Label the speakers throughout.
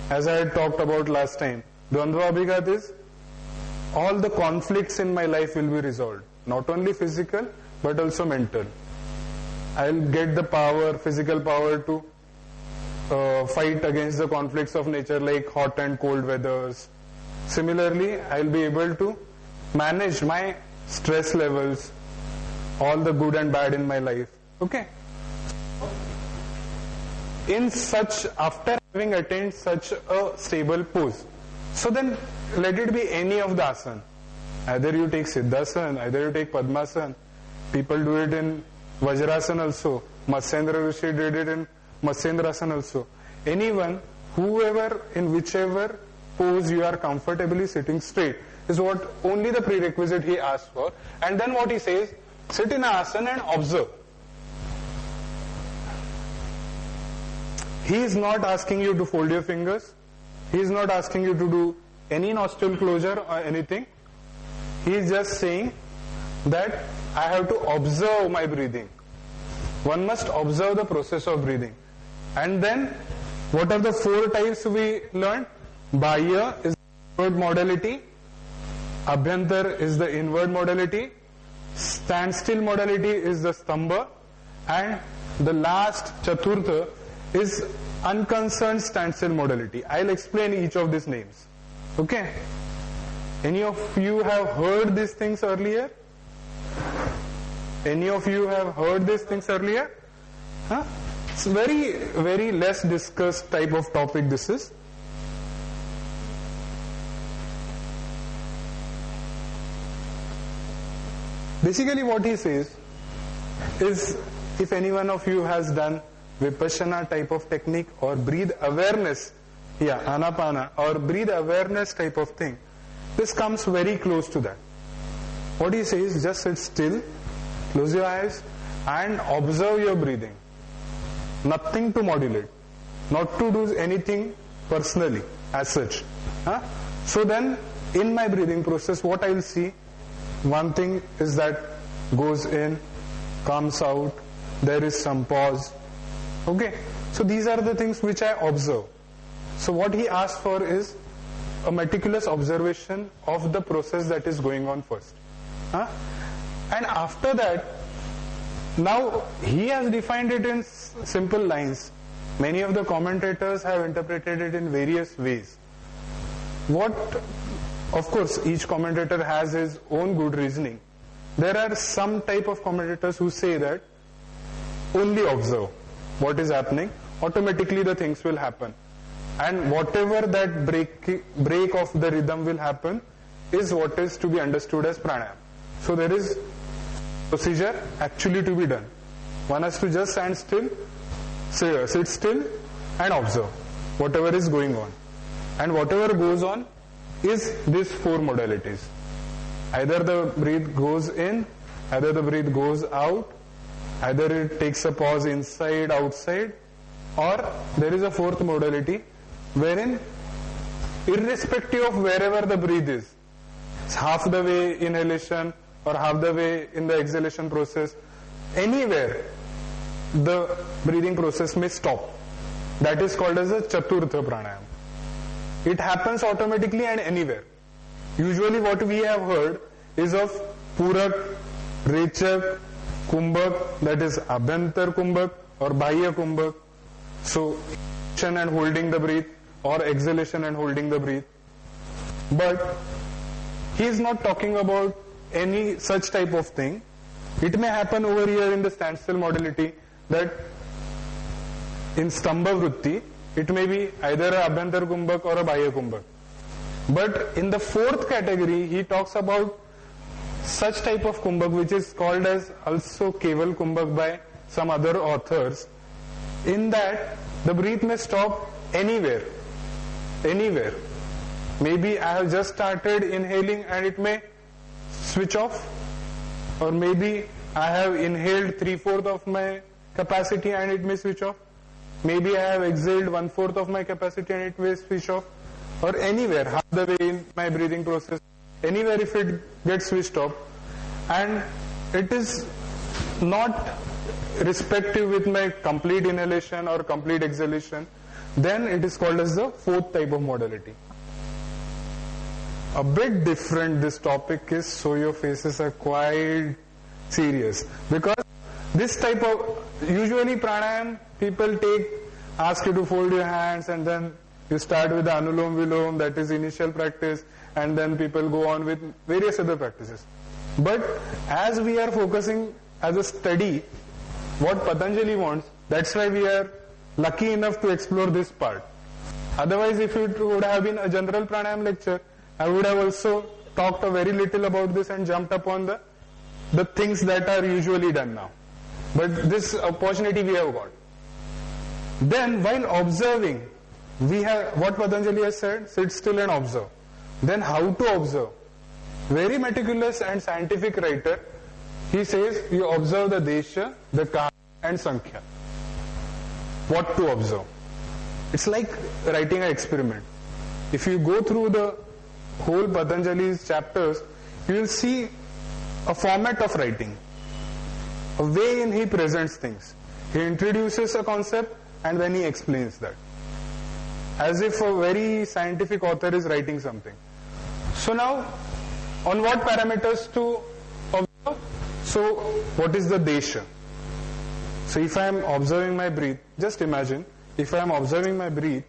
Speaker 1: as I had talked about last time, Dvandva Abhigat is all the conflicts in my life will be resolved. Not only physical, but also mental. I'll get the power, physical power to fight against the conflicts of nature like hot and cold weathers. Similarly, I'll be able to manage my stress levels, all the good and bad in my life. Okay? In such, after having attained such a stable pose, so then let it be any of the asana. Either you take Siddhasana, either you take Padmasana. People do it in Vajrasana also. Matsyendra Rishi did it in Matsyendrasana also. Anyone, whoever, in whichever pose you are comfortably sitting straight, is what only the prerequisite he asks for. And then what he says, sit in asana and observe. He is not asking you to fold your fingers. He is not asking you to do any nostril closure or anything. He is just saying that I have to observe my breathing. One must observe the process of breathing. And then, what are the 4 types we learned? Bahya is the outward modality. Abhyantar is the inward modality. Standstill modality is the stambha. And the last, Chaturtha, is unconcerned standstill modality. I'll explain each of these names. Okay? Any of you have heard these things earlier? Any of you have heard these things earlier? Huh? It's very, very less discussed type of topic this is. Basically what he says is, if any one of you has done Vipassana type of technique or breathe awareness, Anapana, or breathe awareness type of thing, this comes very close to that. What he says, just sit still, close your eyes and observe your breathing. Nothing to modulate, not to do anything personally as such. So then, in my breathing process, what I will see, one thing is that goes in, comes out, there is some pause. Okay, so these are the things which I observe. So what he asks for is a meticulous observation of the process that is going on first. And after that, now he has defined it in simple lines. Many of the commentators have interpreted it in various ways. Of course, each commentator has his own good reasoning. There are some type of commentators who say that only observe what is happening, automatically the things will happen. And whatever that break of the rhythm will happen is what is to be understood as pranayama. So there is procedure actually to be done. One has to just stand still, sit still and observe whatever is going on. And whatever goes on is these 4 modalities. Either the breath goes in, either the breath goes out, either it takes a pause inside, outside, or there is a 4th modality wherein, irrespective of wherever the breath is, it's half the way inhalation or half the way in the exhalation process, anywhere the breathing process may stop. That is called as a Chaturtha Pranayama. It happens automatically and anywhere. Usually what we have heard is of Purak, Rechak, Kumbhak, that is Abhyantar Kumbhak or Bahya Kumbhak. So, inhalation and holding the breath or exhalation and holding the breath. But he is not talking about any such type of thing. It may happen over here in the standstill modality that in Stambha Vritti, it may be either a Abhyantar Kumbhak or a Bahya Kumbhak. But in the 4th category, he talks about such type of Kumbhak which is called as also Keval Kumbhak by some other authors. In that, the breath may stop anywhere. Anywhere. Maybe I have just started inhaling and it may switch off. Or maybe I have inhaled 3/4 of my capacity and it may switch off. Maybe I have exhaled 1/4 of my capacity and it may switch off. Or anywhere, half the way in my breathing process, anywhere if it gets switched off. And it is not respective with my complete inhalation or complete exhalation. then it is called as the fourth type of modality. A bit different this topic is, so your faces are quite serious, because this type of, usually pranayam people ask you to fold your hands, and then you start with the Anulom Vilom, that is initial practice, and then people go on with various other practices. But as we are focusing as a study what Patanjali wants, that's why we are lucky enough to explore this part. Otherwise, if it would have been a general pranayam lecture, I would have also talked a very little about this and jumped upon the things that are usually done now. But this opportunity we have got. Then while observing, we have what Patanjali has said, sit still and observe. Then how to observe? Very meticulous and scientific writer, he says you observe the desha, the kala and sankhya. What to observe? It's like writing an experiment. If you go through the whole Patanjali's chapters, you will see a format of writing, a way in he presents things. He introduces a concept and then he explains that, as if a very scientific author is writing something. So now, on what parameters to observe? So, what is the desha? So if I am observing my breath, just imagine, if I am observing my breath,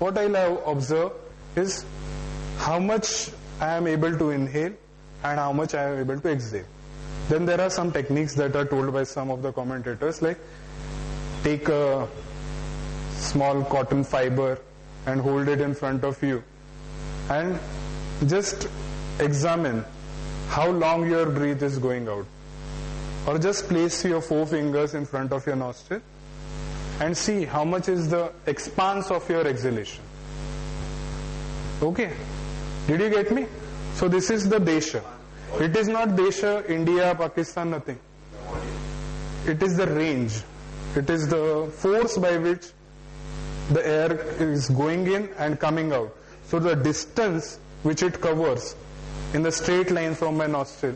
Speaker 1: what I'll observe is how much I am able to inhale and how much I am able to exhale. Then there are some techniques that are told by some of the commentators, like take a small cotton fiber and hold it in front of you and just examine how long your breath is going out. Or just place your 4 fingers in front of your nostril and see how much is the expanse of your exhalation. Okay? Did you get me? So this is the desha. It is not desha, India, Pakistan, nothing. It is the range. It is the force by which the air is going in and coming out. So the distance which it covers in the straight line from my nostril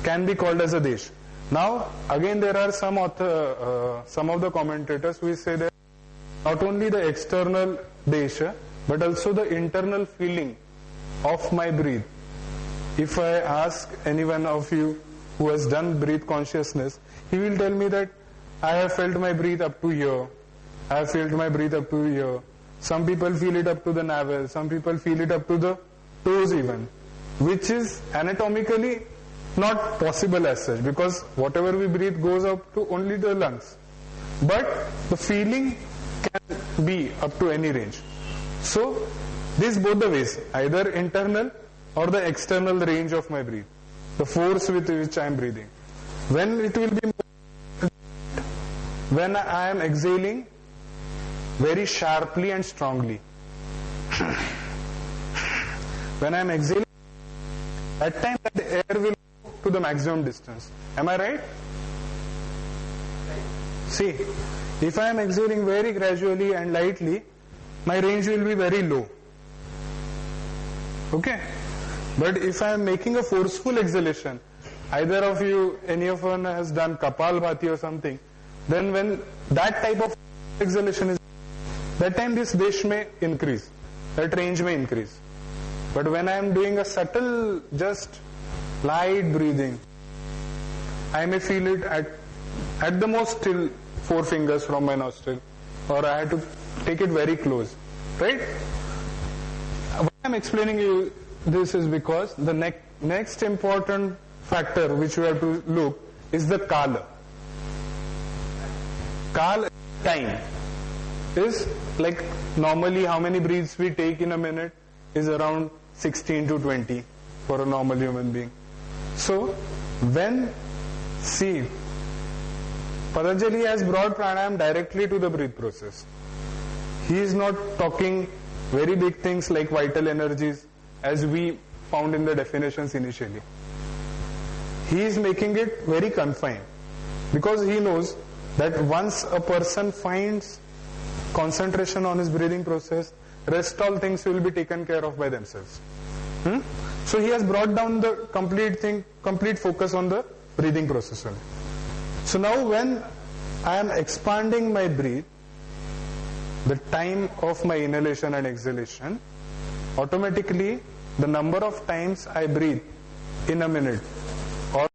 Speaker 1: can be called as a desha. Now, again, there are some of the commentators who say that not only the external desha, but also the internal feeling of my breath. If I ask any one of you who has done breath consciousness, he will tell me that I have felt my breath up to here, I have felt my breath up to here. Some people feel it up to the navel, some people feel it up to the toes even, which is anatomically not possible as such, because whatever we breathe goes up to only the lungs. But the feeling can be up to any range. So, this both the ways, either internal or the external range of my breath, the force with which I am breathing. When it will be when I am exhaling very sharply and strongly. When I am exhaling, at times the air will to the maximum distance. Am I right? See, if I am exhaling very gradually and lightly, my range will be very low. Okay? But if I am making a forceful exhalation, either of you, any of one has done Kapalbhati or something, then when that type of exhalation is, that time this desh may increase, that range may increase. But when I am doing a subtle, just light breathing, I may feel it at the most till 4 fingers from my nostril, or I have to take it very close, right? Why I am explaining you this is because the next important factor which we have to look is the kala. Kala, time, is like normally how many breaths we take in a minute is around 16 to 20 for a normal human being. So, when, see, Patanjali has brought pranayam directly to the breath process. He is not talking very big things like vital energies as we found in the definitions initially. He is making it very confined because he knows that once a person finds concentration on his breathing process, rest all things will be taken care of by themselves. So he has brought down the complete focus on the breathing process only. So now when I am expanding my breath, the time of my inhalation and exhalation, automatically the number of times I breathe in a minute